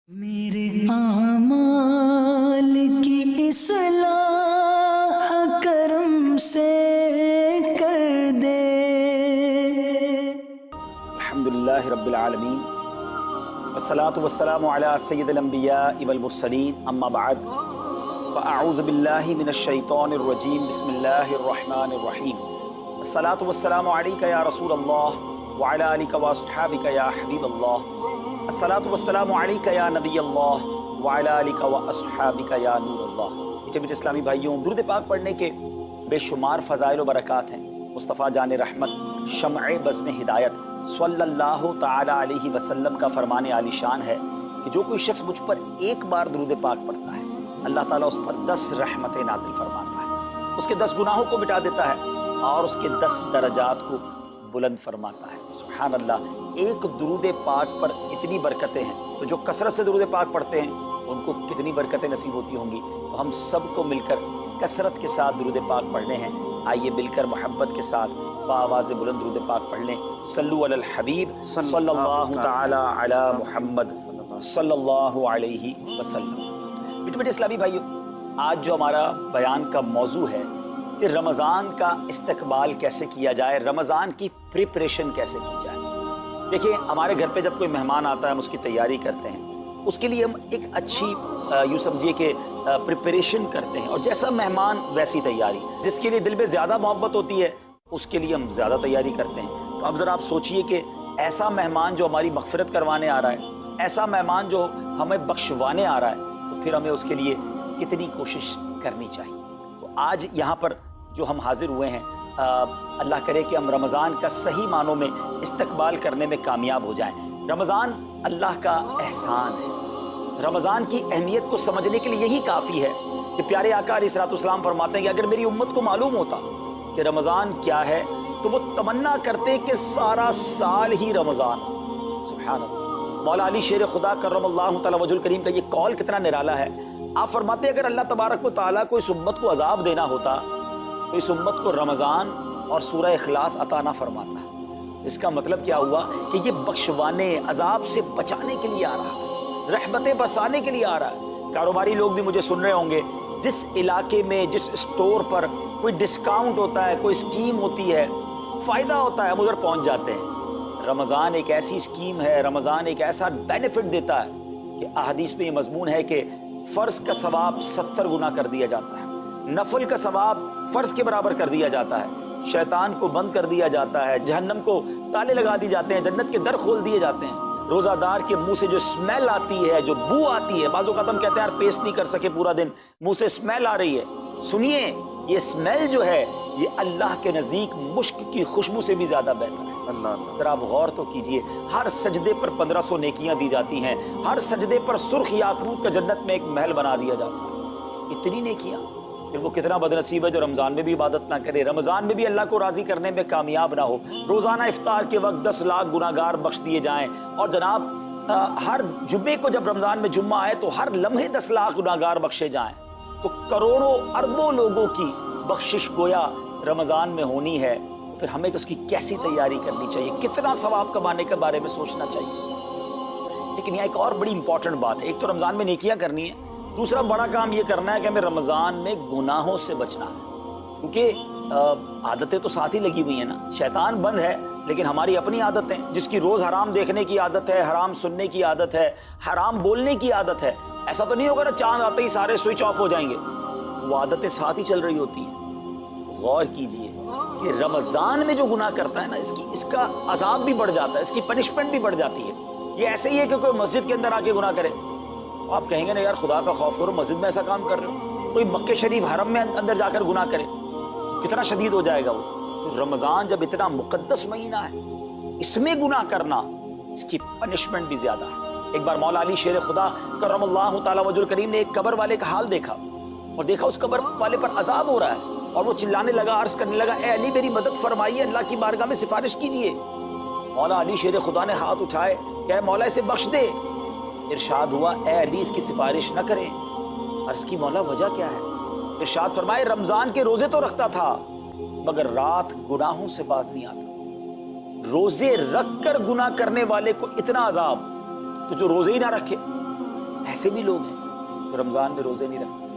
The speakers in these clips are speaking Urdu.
میرے اعمال کی اصلاح کرم سے کر دے۔ الحمدللہ رب العالمین والصلاة والسلام علی سید الانبیاء والمرسلین اما بعد فاعوذ باللہ من الشیطان الرجیم بسم اللہ الرحمن الرحیم الصلاة والسلام علیکہ یا رسول اللہ وعلی آلکہ واصحابکہ یا حبیب اللہ الصلاة والسلام علیکہ یا نبی اللہ وعلی آلکہ واصحابکہ یا نور اللہ۔ میٹھے میٹھے اسلامی بھائیوں، درود پاک پڑھنے کے بے شمار فضائل و برکات ہیں۔ مصطفیٰ جان رحمت شمع بزم ہدایت صلی اللہ تعالی علیہ وسلم کا فرمان عالی شان ہے کہ جو کوئی شخص مجھ پر ایک بار درود پاک پڑھتا ہے، اللہ تعالیٰ اس پر 10 رحمتیں نازل فرماتا ہے، اس کے 10 گناہوں کو مٹا دیتا ہے اور اس کے 10 درجات کو بلند فرماتا ہے۔ سبحان اللہ، ایک درود پاک پر اتنی برکتیں ہیں، تو جو کثرت سے درود پاک پڑھتے ہیں ان کو کتنی برکتیں نصیب ہوتی ہوں گی۔ تو ہم سب کو مل کر کثرت کے ساتھ درود پاک پڑھنے ہیں۔ آئیے مل کر محبت کے ساتھ بآواز بلند درود پاک پڑھ لیں۔ صلو علی الحبیب صلی اللہ تعالی علی محمد صلی اللہ علیہ وسلم۔ میٹھے میٹھے اسلامی بھائیوں، آج جو ہمارا بیان کا موضوع ہے کہ رمضان کا استقبال کیسے کیا جائے، رمضان کی پریپریشن کیسے کی جائے۔ دیکھیں، ہمارے گھر پہ جب کوئی مہمان آتا ہے ہم اس کی تیاری کرتے ہیں، اس کے لیے ہم ایک اچھی یوں سمجھیے کہ پریپریشن کرتے ہیں، اور جیسا مہمان ویسی تیاری۔ جس کے لیے دل میں زیادہ محبت ہوتی ہے اس کے لیے ہم زیادہ تیاری کرتے ہیں۔ تو اب ذرا آپ سوچئے کہ ایسا مہمان جو ہماری مغفرت کروانے آ رہا ہے، ایسا مہمان جو ہمیں بخشوانے آ رہا ہے، تو پھر ہمیں اس کے لیے کتنی کوشش کرنی چاہیے۔ تو آج یہاں پر جو ہم حاضر ہوئے ہیں، اللہ کرے کہ ہم رمضان کا صحیح معنوں میں استقبال کرنے میں کامیاب ہو جائیں۔ رمضان اللہ کا احسان ہے۔ رمضان کی اہمیت کو سمجھنے کے لیے یہی کافی ہے کہ پیارے آقا علیہ الصلوۃ والسلام فرماتے ہیں کہ اگر میری امت کو معلوم ہوتا کہ رمضان کیا ہے تو وہ تمنا کرتے کہ سارا سال ہی رمضان ہو۔ سبحان اللہ۔ مولا علی شیر خدا کرم اللہ تعالی وجہ الکریم کا یہ قول کتنا نرالا ہے۔ آپ فرماتے ہیں اگر اللہ تبارک و تعالیٰ کو اس امت کو عذاب دینا ہوتا تو اس امت کو رمضان اور سورہ اخلاص عطا نہ فرماتا۔ اس کا مطلب کیا ہوا کہ یہ بخشوانے، عذاب سے بچانے کے لیے آ رہا ہے، رحمتیں برسانے کے لیے آ رہا ہے۔ کاروباری لوگ بھی مجھے سن رہے ہوں گے، جس علاقے میں جس اسٹور پر کوئی ڈسکاؤنٹ ہوتا ہے، کوئی اسکیم ہوتی ہے، فائدہ ہوتا ہے، ہم ادھر پہنچ جاتے ہیں۔ رمضان ایک ایسی اسکیم ہے، رمضان ایک ایسا بینیفٹ دیتا ہے کہ احادیث میں یہ مضمون ہے کہ فرض کا ثواب 70 گنا کر دیا جاتا ہے، نفل کا ثواب فرض کے برابر کر دیا جاتا ہے، شیطان کو بند کر دیا جاتا ہے، جہنم کو تالے لگا دی جاتے ہیں، جنت کے در کھول دیے جاتے ہیں۔ روزہ دار کے منہ سے جو اسمیل آتی ہے، جو بو آتی ہے، بعض اوقات ہم کہتے ہیں یار پیسٹ نہیں کر سکے پورا دن، منہ سے اسمیل آ رہی ہے۔ سنیے، یہ اسمیل جو ہے یہ اللہ کے نزدیک مشک کی خوشبو سے بھی زیادہ بہتر ہے۔ اللہ ذرا آپ غور تو کیجئے، ہر سجدے پر 1500 نیکیاں دی جاتی ہیں، ہر سجدے پر سرخ یاقوت کا جنت میں ایک محل بنا دیا جاتا ہے۔ اتنی نیکیاں، پھر وہ کتنا بد نصیب ہے جو رمضان میں بھی عبادت نہ کرے، رمضان میں بھی اللہ کو راضی کرنے میں کامیاب نہ ہو۔ روزانہ افطار کے وقت 10 لاکھ گناہگار بخش دیے جائیں، اور جناب ہر جمعے کو جب رمضان میں جمعہ آئے تو ہر لمحے 10 لاکھ گناہگار بخشے جائیں، تو کروڑوں اربوں لوگوں کی بخشش گویا رمضان میں ہونی ہے۔ تو پھر ہمیں اس کی کیسی تیاری کرنی چاہیے، کتنا ثواب کمانے کے بارے میں سوچنا چاہیے۔ لیکن یہاں ایک اور بڑی امپورٹنٹ بات ہے، ایک تو رمضان میں نیکیاں کرنی ہے، دوسرا بڑا کام یہ کرنا ہے کہ ہمیں رمضان میں گناہوں سے بچنا ہے، کیونکہ عادتیں تو ساتھ ہی لگی ہوئی ہیں نا۔ شیطان بند ہے لیکن ہماری اپنی عادتیں، جس کی روز حرام دیکھنے کی عادت ہے، حرام سننے کی عادت ہے، حرام بولنے کی عادت ہے، ایسا تو نہیں ہوگا نا چاند آتے ہی سارے سوئچ آف ہو جائیں گے، وہ عادتیں ساتھ ہی چل رہی ہوتی ہیں۔ غور کیجئے کہ رمضان میں جو گناہ کرتا ہے نا، اس کا عذاب بھی بڑھ جاتا ہے، اس کی پنشمنٹ بھی بڑھ جاتی ہے۔ یہ ایسے ہی ہے کہ کوئی مسجد کے اندر آ کے گناہ کرے، آپ کہیں گے نا یار خدا کا خوف کرو، مسجد میں ایسا کام کر رہے ہو۔ کوئی مکہ شریف حرم میں اندر جا کر گناہ کرے، کتنا شدید ہو جائے گا وہ۔ تو رمضان جب اتنا مقدس مہینہ ہے، اس میں گناہ کرنا، اس کی پنشمنٹ بھی زیادہ ہے۔ ایک بار مولا علی شیر خدا کرم اللہ تعالی وجہ الکریم نے ایک قبر والے کا حال دیکھا، اور دیکھا اس قبر والے پر عذاب ہو رہا ہے، اور وہ چلانے لگا، عرض کرنے لگا، اے علی میری مدد فرمائیے، اللہ کی بارگاہ میں سفارش کیجئے۔ مولا علی شیر خدا نے ہاتھ اٹھائے کہ اے مولا اسے بخش دے۔ ارشاد ہوا، اے علی اس کی سفارش نہ کریں۔ عرض کی مولا وجہ کیا ہے؟ ارشاد فرمائے رمضان کے روزے تو رکھتا تھا مگر رات گناہوں سے باز نہیں آتا۔ روزے رکھ کر گناہ کرنے والے کو اتنا عذاب، تو جو روزے ہی نہ رکھے، ایسے بھی لوگ ہیں جو رمضان میں روزے نہیں رکھتے.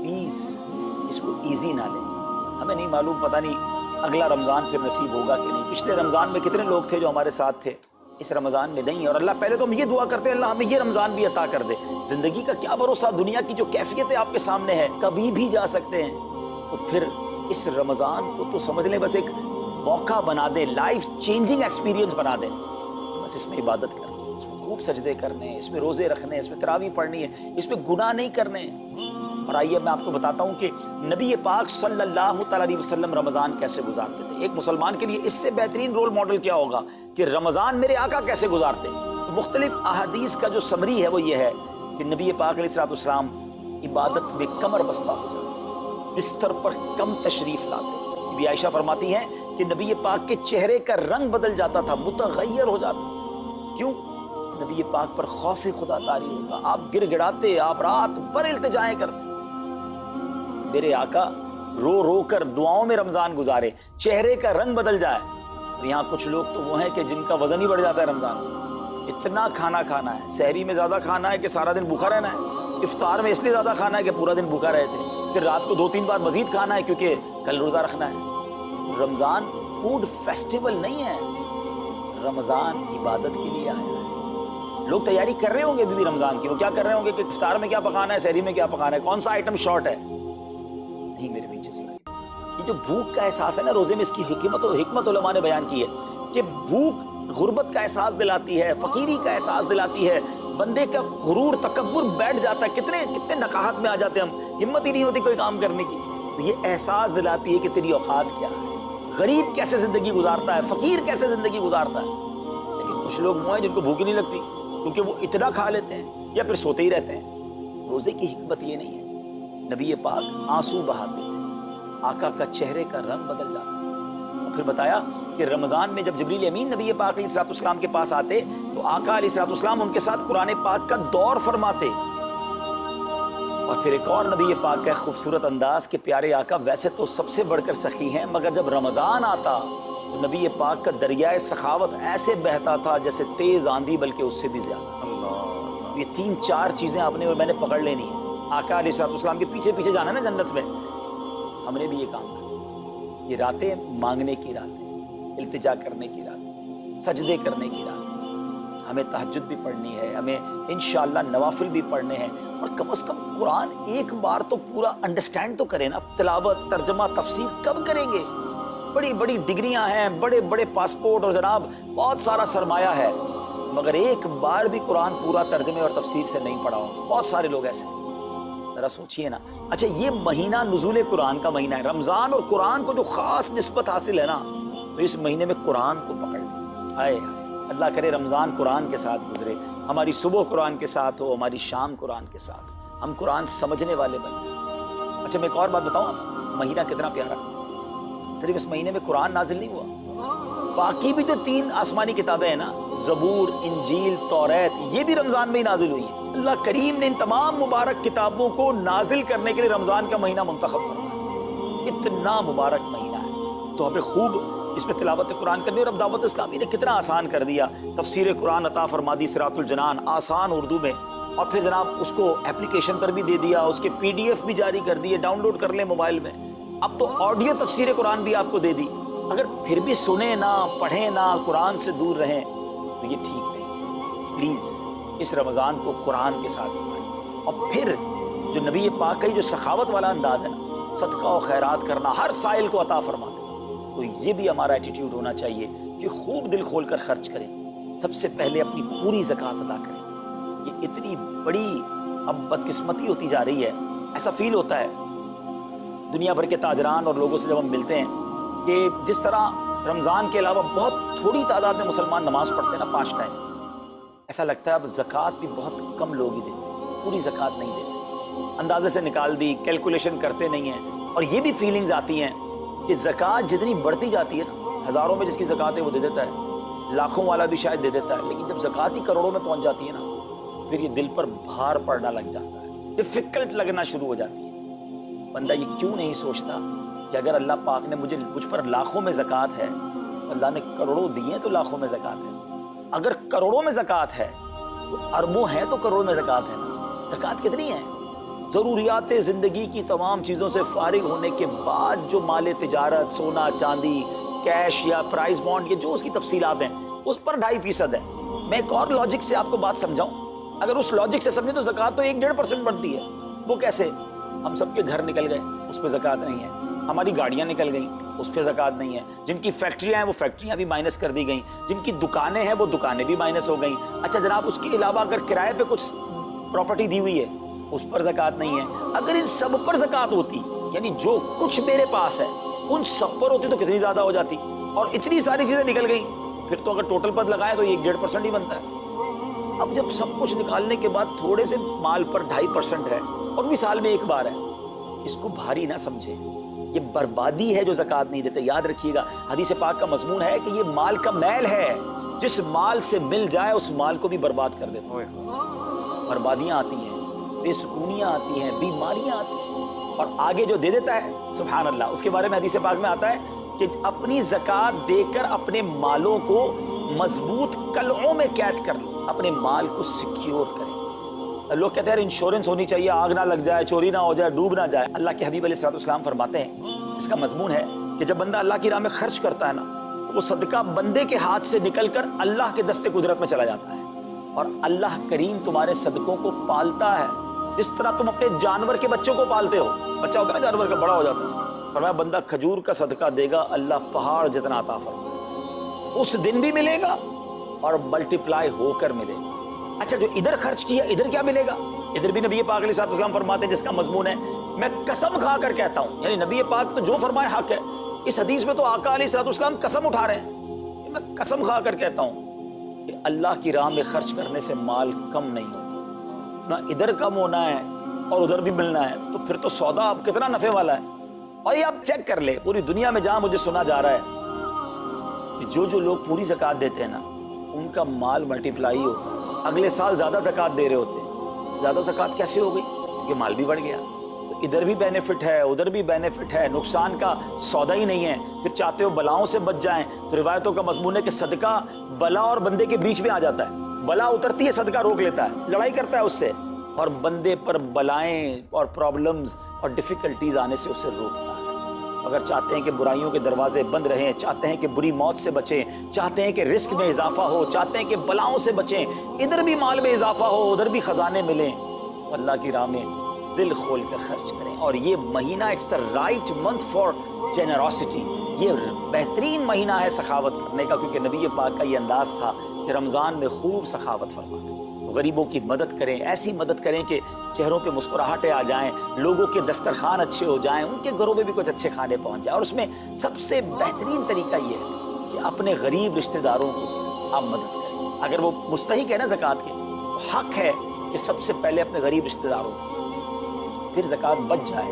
پلیز اس کو ایزی نہ لیں. ہمیں نہیں معلوم، پتہ نہیں اگلا رمضان پھر نصیب ہوگا کہ نہیں. پچھلے رمضان میں کتنے لوگ تھے جو ہمارے ساتھ تھے، اس رمضان میں نہیں ہے. اور اللہ پہلے تو ہم یہ دعا کرتے ہیں اللہ ہمیں یہ رمضان بھی عطا کر دے. زندگی کا کیا بھروسہ، دنیا کی جو کیفیت آپ کے سامنے ہے کبھی بھی جا سکتے ہیں. تو پھر اس رمضان کو تو سمجھ لیں بس ایک موقع بنا دیں، لائف چینجنگ ایکسپیرینس بنا دیں. بس اس میں عبادت کریں، اس میں خوب سجدے کرنے، اس میں روزے رکھنے، اس میں تراویح پڑھنی ہے، اس میں گناہ نہیں کرنے. اور آئیے میں آپ کو بتاتا ہوں کہ نبی پاک صلی اللہ تعالیٰ علیہ وسلم رمضان کیسے گزارتے تھے. ایک مسلمان کے لیے اس سے بہترین رول ماڈل کیا ہوگا کہ رمضان میرے آقا کیسے گزارتے. تو مختلف احادیث کا جو سمری ہے وہ یہ ہے کہ نبی پاک علیہ السلام عبادت میں کمر بستہ ہو جاتے، بستر پر کم تشریف لاتے. بی عائشہ فرماتی ہیں کہ نبی پاک کے چہرے کا رنگ بدل جاتا تھا، متغیر ہو جاتا. کیوں؟ نبی پاک پر خوف خدا طاری ہوتا. آپ گر گڑاتے، آپ رات بھر التجائیں کرتے. میرے آقا رو رو کر دعاؤں میں رمضان گزارے، چہرے کا رنگ بدل جائے. اور یہاں کچھ لوگ تو وہ ہیں کہ جن کا وزن ہی بڑھ جاتا ہے رمضان میں. اتنا کھانا کھانا ہے، سحری میں زیادہ کھانا ہے کہ سارا دن بھوکا رہنا ہے، افطار میں اس لیے زیادہ کھانا ہے کہ پورا دن بھوکا رہتے ہیں، پھر رات کو 2-3 بار مزید کھانا ہے کیونکہ کل روزہ رکھنا ہے. رمضان فوڈ فیسٹیول نہیں ہے، رمضان عبادت کے لیے آیا ہے. لوگ تیاری کر رہے ہوں گے بھی رمضان کی. وہ کیا کر رہے ہوں گے کہ افطار میں کیا پکانا ہے، سحری میں کیا پکانا ہے، کون سا آئٹم شارٹ ہے. نہیں میرے پیچھے سے یہ جو بھوک کا احساس ہے نا روزے میں، اس کی حکمت علماء نے بیان کی ہے کہ بھوک غربت کا احساس دلاتی ہے، فقیری کا احساس دلاتی ہے، بندے کا غرور تکبر بیٹھ جاتا ہے. کتنے نقاہت میں آ جاتے ہیں ہم، ہمت ہی نہیں ہوتی کوئی کام کرنے کی. تو یہ احساس دلاتی ہے کہ تیری اوقات کیا ہے، غریب کیسے زندگی گزارتا ہے، فقیر کیسے زندگی گزارتا ہے. لیکن کچھ لوگ وہ ہیں جن کو بھوک ہی نہیں لگتی کیونکہ وہ اتنا کھا لیتے ہیں یا پھر سوتے ہی رہتے ہیں. روزے کی حکمت یہ نہیں ہے. نبی پاک آنسو بہاتے تھے، آقا کا چہرے کا رنگ بدل جاتا. اور پھر بتایا کہ رمضان میں جب جبریل امین نبی پاک علیہ السلام کے پاس آتے تو آقا علیہ السلام ان کے ساتھ قرآن پاک کا دور فرماتے. اور پھر ایک اور نبی پاک کا خوبصورت انداز کہ پیارے آقا ویسے تو سب سے بڑھ کر سخی ہیں، مگر جب رمضان آتا تو نبی پاک کا دریائے سخاوت ایسے بہتا تھا جیسے تیز آندھی، بلکہ اس سے بھی زیادہ. یہ 3-4 چیزیں آپ نے اور میں نے پکڑ لینی ہے. آقا علیہ السلام کے پیچھے پیچھے جانا ہے نا جنت میں. ہم نے بھی یہ کام کرنا. یہ راتیں مانگنے کی راتیں، التجا کرنے کی راتیں، سجدے کرنے کی راتیں. ہمیں تہجد بھی پڑھنی ہے، ہمیں انشاءاللہ نوافل بھی پڑھنے ہیں. اور کم از کم قرآن ایک بار تو پورا انڈرسٹینڈ تو کریں نا. تلاوت، ترجمہ، تفسیر کب کریں گے؟ بڑی بڑی ڈگریاں ہیں، بڑے بڑے پاسپورٹ اور جناب بہت سارا سرمایہ ہے، مگر ایک بار بھی قرآن پورا ترجمے اور تفسیر سے نہیں پڑھا ہو. بہت سارے لوگ ایسے ہیں. ذرا سوچئے نا. اچھا یہ مہینہ نزول قرآن کا مہینہ ہے. رمضان اور قرآن کو جو خاص نسبت حاصل ہے نا، تو اس مہینے میں قرآن کو پکڑ لیں. آئے اللہ کرے رمضان قرآن کے ساتھ گزرے، ہماری صبح قرآن کے ساتھ ہو، ہماری شام قرآن کے ساتھ ہو، ہم قرآن سمجھنے والے بن جائیں. اچھا میں ایک اور بات بتاؤں آپ، مہینہ کتنا پیارا. صرف اس مہینے میں قرآن نازل نہیں ہوا، باقی بھی جو 3 آسمانی کتابیں ہیں نا، زبور، انجیل، توریت، یہ بھی رمضان میں ہی نازل ہوئی ہیں. اللہ کریم نے ان تمام مبارک کتابوں کو نازل کرنے کے لیے رمضان کا مہینہ منتخب فرمایا. اتنا مبارک مہینہ ہے تو ہمیں خوب اس میں تلاوت قرآن کرنی. اور اب دعوت اسلامی نے کتنا آسان کر دیا، تفسیر قرآن عطا فرما دی صراط الجنان آسان اردو میں، اور پھر جناب اس کو اپلیکیشن پر بھی دے دیا، اس کے PDF بھی جاری کر دیے، ڈاؤن لوڈ کر لیں موبائل میں. اب تو آڈیو تفسیر قرآن بھی آپ کو دے دی. اگر پھر بھی سنیں نہ، پڑھیں نہ، قرآن سے دور رہیں تو یہ ٹھیک نہیں. پلیز اس رمضان کو قرآن کے ساتھ گزاریں. اور پھر جو نبی پاک کا جو سخاوت والا انداز ہے نا، صدقہ و خیرات کرنا، ہر سائل کو عطا فرماتے، تو یہ بھی ہمارا ایٹیٹیوڈ ہونا چاہیے کہ خوب دل کھول کر خرچ کریں. سب سے پہلے اپنی پوری زکوٰۃ ادا کریں. یہ اتنی بڑی اب بدقسمتی ہوتی جا رہی ہے. ایسا فیل ہوتا ہے دنیا بھر کے تاجران اور لوگوں سے جب ہم ملتے ہیں کہ جس طرح رمضان کے علاوہ بہت تھوڑی تعداد میں مسلمان نماز پڑھتے ہیں نا 5 ٹائم، ایسا لگتا ہے اب زکوٰۃ بھی بہت کم لوگ ہی دیتے ہیں، پوری زکوٰۃ نہیں دیتے، اندازے سے نکال دی، کیلکولیشن کرتے نہیں ہیں. اور یہ بھی فیلنگز آتی ہیں کہ زکوٰۃ جتنی بڑھتی جاتی ہے نا، ہزاروں میں جس کی زکوٰۃ ہے وہ دے دیتا ہے، لاکھوں والا بھی شاید دے دیتا ہے، لیکن جب زکوٰۃ ہی کروڑوں میں پہنچ جاتی ہے نا، پھر یہ دل پر بھار پڑنا لگ جاتا ہے، ڈیفیکلٹ لگنا شروع ہو جاتی ہے. بندہ یہ کیوں نہیں سوچتا کہ اگر اللہ پاک نے مجھ پر لاکھوں میں زکوٰۃ ہے، اللہ نے کروڑوں دیے تو لاکھوں میں زکوٰۃ ہے. اگر کروڑوں میں زکوٰۃ ہے تو اربوں ہیں تو کروڑوں میں زکوٰۃ ہے نا. زکوٰۃ کتنی ہے؟ ضروریات زندگی کی تمام چیزوں سے فارغ ہونے کے بعد جو مال تجارت، سونا چاندی، کیش یا پرائز بانڈ، یہ جو اس کی تفصیلات ہیں، اس پر 2.5% ہے۔ میں ایک اور لاجک سے آپ کو بات سمجھاؤں، اگر اس لاجک سے سمجھیں تو زکوٰۃ تو 1-1.5% بنتی ہے۔ وہ کیسے؟ ہم سب کے گھر نکل گئے، اس پہ زکوٰۃ نہیں ہے۔ ہماری گاڑیاں نکل گئیں، اس پہ زکوٰۃ نہیں ہے۔ جن کی فیکٹریاں ہیں وہ فیکٹریاں بھی مائنس کر دی گئیں، جن کی دکانیں ہیں وہ دکانیں بھی مائنس ہو گئیں۔ اچھا جناب، اس کے علاوہ اگر کرائے پہ کچھ پراپرٹی دی ہوئی ہے، اس پر زکوٰۃ نہیں ہے۔ اگر ان سب پر زکوٰۃ ہوتی، یعنی جو کچھ میرے پاس ہے ان سب پر ہوتی، تو کتنی زیادہ ہو جاتی، اور اتنی ساری چیزیں نکل گئیں، پھر تو اگر ٹوٹل پر لگائیں تو 1-1.5% ہی بنتا ہے۔ اب جب سب کچھ نکالنے کے بعد تھوڑے سے مال پر 2.5% ہے، اور بھی سال میں ایک بار ہے، اس کو بھاری نہ سمجھے، یہ بربادی ہے جو زکوٰۃ نہیں دیتے۔ یاد رکھیے گا، حدیث پاک کا مضمون ہے کہ یہ مال کا میل ہے، جس مال سے مل جائے اس مال کو بھی برباد کر دیتا ہے۔ بربادیاں آتی ہیں، بے سکونیاں آتی ہیں، بیماریاں آتی ہیں، اور آگے جو دے دیتا ہے سبحان اللہ، اس کے بارے میں حدیث پاک میں آتا ہے کہ اپنی زکوٰۃ دے کر اپنے مالوں کو مضبوط قلعوں میں قید کر لو، اپنے مال کو سیکیور کریں۔ لوگ کہتے ہیں انشورنس ہونی چاہیے، آگ نہ لگ جائے، چوری نہ ہو جائے، ڈوب نہ جائے۔ اللہ کے حبیب علیہ السلام فرماتے ہیں، اس کا مضمون ہے کہ جب بندہ اللہ کی راہ میں خرچ کرتا ہے نا، وہ صدقہ بندے کے ہاتھ سے نکل کر اللہ کے دستے قدرت میں چلا جاتا ہے، اور اللہ کریم تمہارے صدقوں کو پالتا ہے جس طرح تم اپنے جانور کے بچوں کو پالتے ہو۔ بچہ ہوتا ہے نا جانور کا، بڑا ہو جاتا ہے، فرمایا بندہ کھجور کا صدقہ دے گا، اللہ پہاڑ جتنا عطا فرمائے، اس دن بھی ملے گا اور ملٹیپلائی ہو کر ملے گا۔ اچھا، جو ادھر خرچ کیا ادھر کیا ملے گا؟ ادھر بھی نبی پاک علیہ السلام فرماتے ہیں، جس کا مضمون ہے میں قسم کھا کر کہتا ہوں، یعنی نبی پاک تو جو فرمائے حق ہے۔ اس حدیث میں تو آقا علیہ السلام قسم اٹھا رہے ہیں، میں قسم کھا کر کہتا ہوں کہ اللہ کی راہ میں خرچ کرنے سے مال کم نہیں ہوتا، نہ ادھر کم ہونا ہے اور ادھر بھی ملنا ہے، تو پھر تو سودا اب کتنا نفع والا ہے۔ اور یہ آپ چیک کر لیں، پوری دنیا میں جہاں مجھے سنا جا رہا ہے کہ جو لوگ پوری زکوٰۃ دیتے ہیں نا، ان کا مال ملٹیپلائی ہوتا ہے، اگلے سال زیادہ زکوٰۃ دے رہے ہوتے ہیں۔ زیادہ زکوٰۃ کیسے ہو گئی؟ کیونکہ مال بھی بڑھ گیا، تو ادھر بھی بینیفٹ ہے، ادھر بھی بینیفٹ ہے، نقصان کا سودا ہی نہیں ہے۔ پھر چاہتے ہو بلاؤں سے بچ جائیں، تو روایتوں کا مضمون ہے کہ صدقہ بلا اور بندے کے بیچ میں آ جاتا ہے، بلا اترتی ہے، صدقہ روک لیتا ہے، لڑائی کرتا ہے اس سے، اور بندے پر بلائیں اور پرابلمز اور ڈیفیکلٹیز آنے سے اسے روکتا ہے۔ اگر چاہتے ہیں کہ برائیوں کے دروازے بند رہیں، چاہتے ہیں کہ بری موت سے بچیں، چاہتے ہیں کہ رزق میں اضافہ ہو، چاہتے ہیں کہ بلاؤں سے بچیں، ادھر بھی مال میں اضافہ ہو، ادھر بھی خزانے ملیں، تو اللہ کی راہ میں دل کھول کر خرچ کریں۔ اور یہ مہینہ it's the right month for generosity, یہ بہترین مہینہ ہے سخاوت کرنے کا، کیونکہ نبی پاک کا یہ انداز تھا کہ رمضان میں خوب سخاوت فرمائیں، غریبوں کی مدد کریں، ایسی مدد کریں کہ چہروں پہ مسکراہٹیں آ جائیں، لوگوں کے دسترخوان اچھے ہو جائیں، ان کے گھروں میں بھی کچھ اچھے کھانے پہنچ جائیں۔ اور اس میں سب سے بہترین طریقہ یہ ہے کہ اپنے غریب رشتہ داروں کو آپ مدد کریں۔ اگر وہ مستحق ہے نا زکوٰۃ کے، تو حق ہے کہ سب سے پہلے اپنے غریب رشتہ داروں کو، پھر زکوٰۃ بچ جائے۔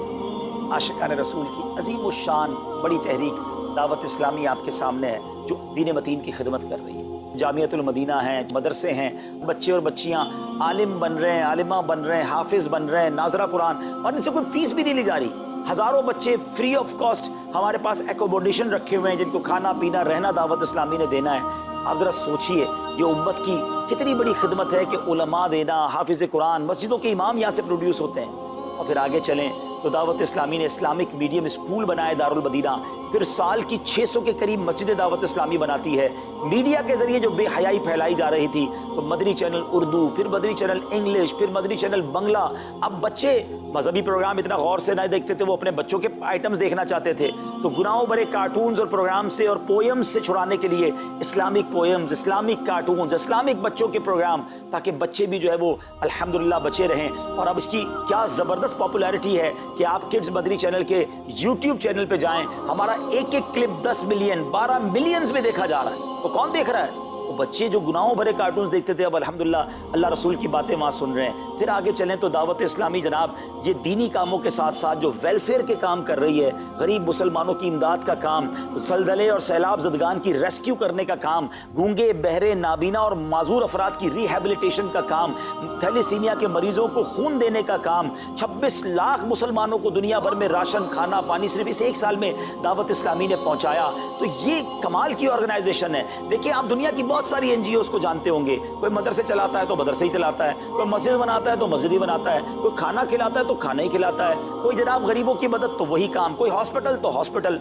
عاشقان رسول کی عظیم الشان بڑی تحریک دعوت اسلامی آپ کے سامنے ہے، جو دین متین کی خدمت کر رہی ہے۔ جامعۃ المدینہ ہیں، مدرسے ہیں، بچے اور بچیاں عالم بن رہے ہیں، عالمہ بن رہے ہیں، حافظ بن رہے ہیں، ناظرہ قرآن، اور ان سے کوئی فیس بھی نہیں لی جا رہی۔ ہزاروں بچے فری آف کاسٹ ہمارے پاس ایکوموڈیشن رکھے ہوئے ہیں، جن کو کھانا پینا رہنا دعوت اسلامی نے دینا ہے۔ آپ ذرا سوچئے یہ امت کی کتنی بڑی خدمت ہے کہ علماء دینا، حافظ قرآن، مسجدوں کے امام یہاں سے پروڈیوس ہوتے ہیں۔ اور پھر آگے چلیں تو دعوت اسلامی نے اسلامک میڈیم اسکول بنائے دارالمدینہ، پھر سال کی 600 کے قریب مسجد دعوت اسلامی بناتی ہے۔ میڈیا کے ذریعے جو بے حیائی پھیلائی جا رہی تھی، تو مدنی چینل اردو، پھر مدنی چینل انگلش، پھر مدنی چینل بنگلہ۔ اب بچے مذہبی پروگرام اتنا غور سے نہیں دیکھتے تھے، وہ اپنے بچوں کے آئٹمز دیکھنا چاہتے تھے، تو گناہوں بھرے کارٹونز اور پروگرام سے اور پوئمز سے چھڑانے کے لیے Islamic poems, Islamic cartoons, Islamic بچوں کے پروگرام، تاکہ بچے بھی جو ہے وہ الحمدللہ بچے رہیں۔ اور اب اس کی کیا زبردست پاپولیرٹی ہے کہ آپ کڈز مدنی چینل کے یوٹیوب چینل پہ جائیں، ہمارا ایک ایک کلپ 10 ملین 12 ملینز میں دیکھا جا رہا ہے۔ تو کون دیکھ رہا ہے؟ وہ بچے جو گناہوں بھرے کارٹونز دیکھتے تھے، اب الحمدللہ اللہ رسول کی باتیں وہاں سن رہے ہیں۔ پھر آگے چلیں تو دعوت اسلامی جناب یہ دینی کاموں کے ساتھ ساتھ جو ویلفیئر کے کام کر رہی ہے، غریب مسلمانوں کی امداد کا کام، زلزلے اور سیلاب زدگان کی ریسکیو کرنے کا کام، گونگے بہرے نابینا اور معذور افراد کی ریہیبلیٹیشن کا کام، تھیلیسیمیا کے مریضوں کو خون دینے کا کام، 26 لاکھ مسلمانوں کو دنیا بھر میں راشن، کھانا پانی صرف اس ایک سال میں دعوت اسلامی نے پہنچایا۔ تو یہ کمال کی آرگنائزیشن ہے۔ دیکھیں آپ دنیا کی بہت بہت ساری NGOs کو جانتے ہوں گے، کوئی مدرسے چلاتا ہے تو مدرسے ہی چلاتا ہے، کوئی مسجد بناتا ہے تو مسجد ہی بناتا ہے، کوئی کھانا کھلاتا ہے تو کھانا ہی کھلاتا ہے، کوئی جناب غریبوں کی مدد تو وہی کام، کوئی ہاسپٹل تو ہاسپٹل۔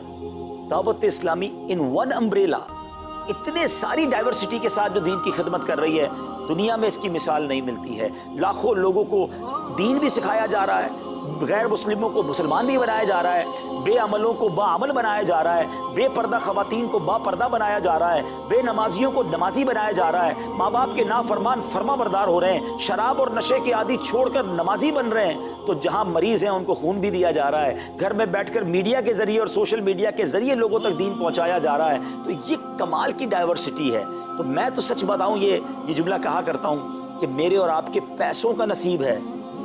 دعوت اسلامی ان ون امبریلا اتنے ساری ڈائیورسٹی کے ساتھ جو دین کی خدمت کر رہی ہے، دنیا میں اس کی مثال نہیں ملتی ہے۔ لاکھوں لوگوں کو دین بھی سکھایا جا رہا ہے، غیر مسلموں کو مسلمان بھی بنایا جا رہا ہے، بے عملوں کو با عمل بنایا جا رہا ہے، بے پردہ خواتین کو با پردہ بنایا جا رہا ہے، بے نمازیوں کو نمازی بنایا جا رہا ہے، ماں باپ کے نافرمان فرما بردار ہو رہے ہیں، شراب اور نشے کے عادی چھوڑ کر نمازی بن رہے ہیں، تو جہاں مریض ہیں ان کو خون بھی دیا جا رہا ہے، گھر میں بیٹھ کر میڈیا کے ذریعے اور سوشل میڈیا کے ذریعے لوگوں تک دین پہنچایا جا رہا ہے۔ تو یہ کمال کی ڈائیورسٹی ہے۔ تو میں تو سچ بتاؤں، یہ جملہ کہا کرتا ہوں کہ میرے اور آپ کے پیسوں کا نصیب ہے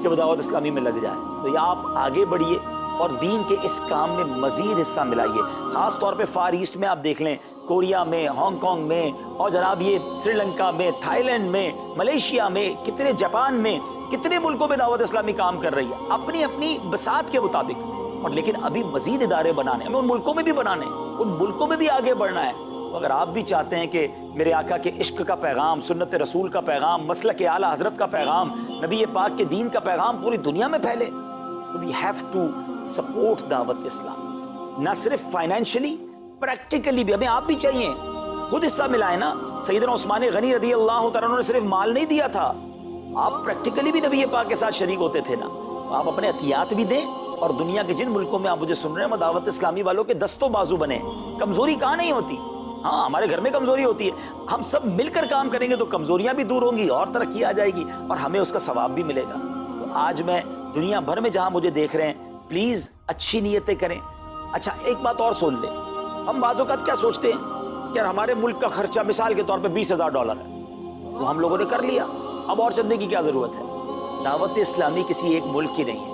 کہ وہ دعوت اسلامی میں لگ جائے، تو یہ آپ آگے بڑھیے اور دین کے اس کام میں مزید حصہ ملائیے۔ خاص طور پہ فار ایسٹ میں آپ دیکھ لیں، کوریا میں، ہانگ کانگ میں، اور جناب یہ سری لنکا میں، تھائی لینڈ میں، ملیشیا میں، کتنے جاپان میں، کتنے ملکوں میں دعوت اسلامی کام کر رہی ہے اپنی اپنی بساط کے مطابق۔ اور لیکن ابھی مزید ادارے بنانے، ہمیں ان ملکوں میں بھی بنانے، ان ملکوں میں بھی آگے بڑھنا ہے۔ تو اگر آپ بھی چاہتے ہیں کہ میرے آقا کے عشق کا پیغام، سنت رسول کا پیغام، مسلک اعلیٰ حضرت کا پیغام، نبی پاک کے دین کا پیغام پوری دنیا میں پھیلے، تو وی ہیو ٹو سپورٹ دعوت اسلام، نہ صرف فائنینشلی، پریکٹیکلی بھی۔ ہمیں آپ بھی چاہیے، خود حصہ ملائیں نا۔ سیدنا عثمان غنی رضی اللہ تعالیٰ عنہ نے صرف مال نہیں دیا تھا، آپ پریکٹیکلی بھی نبی پاک کے ساتھ شریک ہوتے تھے نا۔ آپ اپنے عطیات بھی دیں، اور دنیا کے جن ملکوں میں آپ مجھے سن رہے ہیں، وہ دعوت اسلامی والوں کے دستوں بازو بنے۔ کمزوری کہاں نہیں ہوتی، ہاں ہمارے گھر میں کمزوری ہوتی ہے، ہم سب مل کر کام کریں گے تو کمزوریاں بھی دور ہوں گی اور ترقی آ جائے گی اور ہمیں اس کا ثواب بھی ملے گا۔ تو آج میں دنیا بھر میں جہاں مجھے دیکھ رہے ہیں، پلیز اچھی نیتیں کریں۔ اچھا ایک بات اور سن لیں، ہم بعض اوقات کیا سوچتے ہیں کہ ہمارے ملک کا خرچہ مثال کے طور پہ $20,000 ہے، وہ ہم لوگوں نے کر لیا، اب اور چندے کی کیا ضرورت ہے؟ دعوت اسلامی کسی ایک ملک کی نہیں ہے،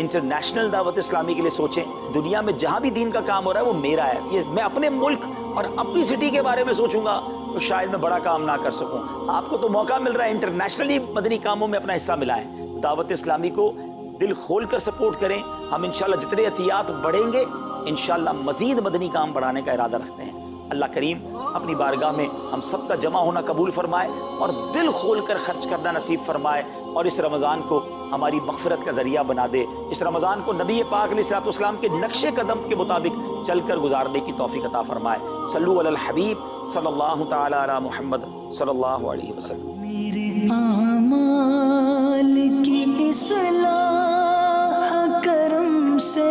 انٹرنیشنل دعوت اسلامی کے لیے سوچیں۔ دنیا میں جہاں بھی دین کا کام ہو رہا ہے وہ میرا ہے، یہ میں اپنے ملک اور اپنی سٹی کے بارے میں سوچوں گا تو شاید میں بڑا کام نہ کر سکوں۔ آپ کو تو موقع مل رہا ہے انٹرنیشنلی مدنی کاموں میں اپنا حصہ ملائیں، دعوت اسلامی کو دل کھول کر سپورٹ کریں۔ ہم انشاءاللہ جتنے عطیات بڑھیں گے، انشاءاللہ مزید مدنی کام بڑھانے کا ارادہ رکھتے ہیں۔ اللہ کریم اپنی بارگاہ میں ہم سب کا جمع ہونا قبول فرمائے اور دل کھول کر خرچ کرنا نصیب فرمائے، اور اس رمضان کو ہماری مغفرت کا ذریعہ بنا دے۔ اس رمضان کو نبی پاک علیہ الصلوۃ والسلام کے نقش قدم کے مطابق چل کر گزارنے کی توفیق عطا فرمائے۔ صلو علی الحبیب صلی اللہ تعالی علی محمد صلی اللہ علیہ وسلم۔ میرے اعمال کی اصلاح کرم سے